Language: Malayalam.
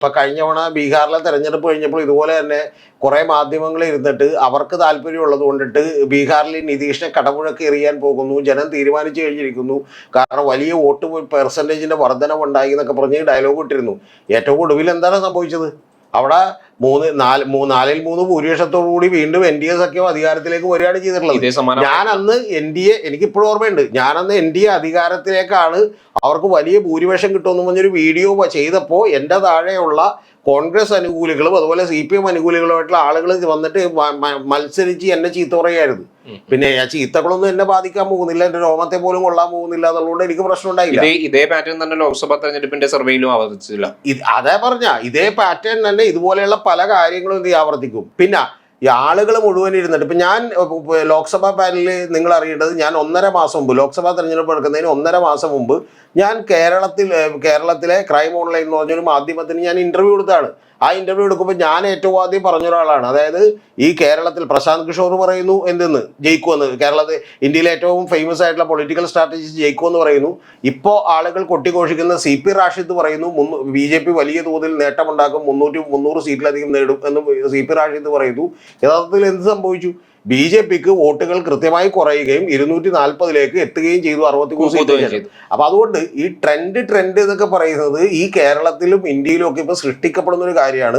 ഇപ്പൊ കഴിഞ്ഞ തവണ ബീഹാറിലെ തെരഞ്ഞെടുപ്പ് കഴിഞ്ഞപ്പോൾ ഇതുപോലെ തന്നെ കുറെ മാധ്യമങ്ങൾ ഇരുന്നിട്ട് അവർക്ക് താല്പര്യമുള്ളത് കൊണ്ടിട്ട് ബീഹാറിൽ നിതീഷിനെ കടമുഴക്കി എറിയാൻ പോകുന്നു, ജനം തീരുമാനിച്ചു കഴിഞ്ഞിരിക്കുന്നു, കാരണം വലിയ വോട്ട് പെർസെൻറ്റേജിന്റെ വർധനവുണ്ടായി എന്നൊക്കെ പറഞ്ഞ് ഡയലോഗ് ഇട്ടിരുന്നു. ഏറ്റവും ഒടുവിൽ എന്താണ് സംഭവിച്ചത്? അവിടെ നാലിൽ മൂന്ന് ഭൂരിപക്ഷത്തോടു കൂടി വീണ്ടും NDA സഖ്യം അധികാരത്തിലേക്ക് വരികയാണ് ചെയ്തിട്ടുള്ളത്. ഞാൻ അന്ന് NDA, എനിക്കിപ്പോഴും ഓർമ്മയുണ്ട്, ഞാനന്ന് NDA അധികാരത്തിലേക്കാണ്, അവർക്ക് വലിയ ഭൂരിപക്ഷം കിട്ടുമെന്ന് പറഞ്ഞൊരു വീഡിയോ ചെയ്തപ്പോൾ എൻ്റെ താഴെയുള്ള കോൺഗ്രസ് അനുകൂലികളും അതുപോലെ CPM അനുകൂലികളുമായിട്ടുള്ള ആളുകൾ വന്നിട്ട് മത്സരിച്ച് എന്നെ ചീത്ത പറയുകയായിരുന്നു. പിന്നെ ആ ചീത്തകളൊന്നും എന്നെ ബാധിക്കാൻ പോകുന്നില്ല, എന്റെ രോമത്തെ പോലും കൊള്ളാൻ പോകുന്നില്ല എന്നുള്ളതുകൊണ്ട് എനിക്ക് പ്രശ്നം ഉണ്ടായില്ല. ഇതേ പാറ്റേൺ തന്നെ ലോക്സഭാ തെരഞ്ഞെടുപ്പിന്റെ സർവേയിലും ആവർത്തിച്ചില്ല. അതേ പറഞ്ഞ ഇതേ പാറ്റേൺ തന്നെ ഇതുപോലെയുള്ള പല കാര്യങ്ങളും ഇത് ആവർത്തിക്കും. പിന്നെ ഈ ആളുകൾ മുഴുവൻ ഇരുന്നിട്ട് ഇപ്പം ഞാൻ ലോക്സഭാ പാനലിൽ നിങ്ങൾ അറിയേണ്ടത്, ഞാൻ 1.5 മാസം മുമ്പ് ലോക്സഭാ തെരഞ്ഞെടുപ്പ് എടുക്കുന്നതിന് 1.5 മാസം മുമ്പ് ഞാൻ കേരളത്തിലെ ക്രൈം ഓൺലൈൻ എന്ന് പറഞ്ഞൊരു മാധ്യമത്തിന് ഞാൻ ഇന്റർവ്യൂ കൊടുത്താണ്. ആ ഇന്റർവ്യൂ എടുക്കുമ്പോൾ ഞാൻ ഏറ്റവും ആദ്യം പറഞ്ഞ ഒരാളാണ്, അതായത് ഈ കേരളത്തിൽ പ്രശാന്ത് കിഷോർ പറയുന്നു എന്തെന്ന് ജയിക്കുമെന്ന്, കേരളത്തിൽ ഇന്ത്യയിലെ ഏറ്റവും ഫേമസ് ആയിട്ടുള്ള പൊളിറ്റിക്കൽ സ്ട്രാറ്റജിസ്റ്റ് ജയിക്കുമെന്ന് പറയുന്നു. ഇപ്പോൾ ആളുകൾ കൊട്ടിഘോഷിക്കുന്ന CP റാഷിദ് പറയുന്നു BJP വലിയ തോതിൽ നേട്ടമുണ്ടാക്കും, 300 സീറ്റിലധികം നേടും എന്ന് CP റാഷിദ് പറയുന്നു. യഥാർത്ഥത്തിൽ എന്ത് സംഭവിച്ചു? BJPക്ക് വോട്ടുകൾ കൃത്യമായി കുറയുകയും 240ലേക്ക് എത്തുകയും ചെയ്തു, 63 സീറ്റ്. അപ്പൊ അതുകൊണ്ട് ഈ ട്രെൻഡ് എന്നൊക്കെ പറയുന്നത് ഈ കേരളത്തിലും ഇന്ത്യയിലും ഒക്കെ ഇപ്പൊ സൃഷ്ടിക്കപ്പെടുന്ന ഒരു കാര്യമാണ്.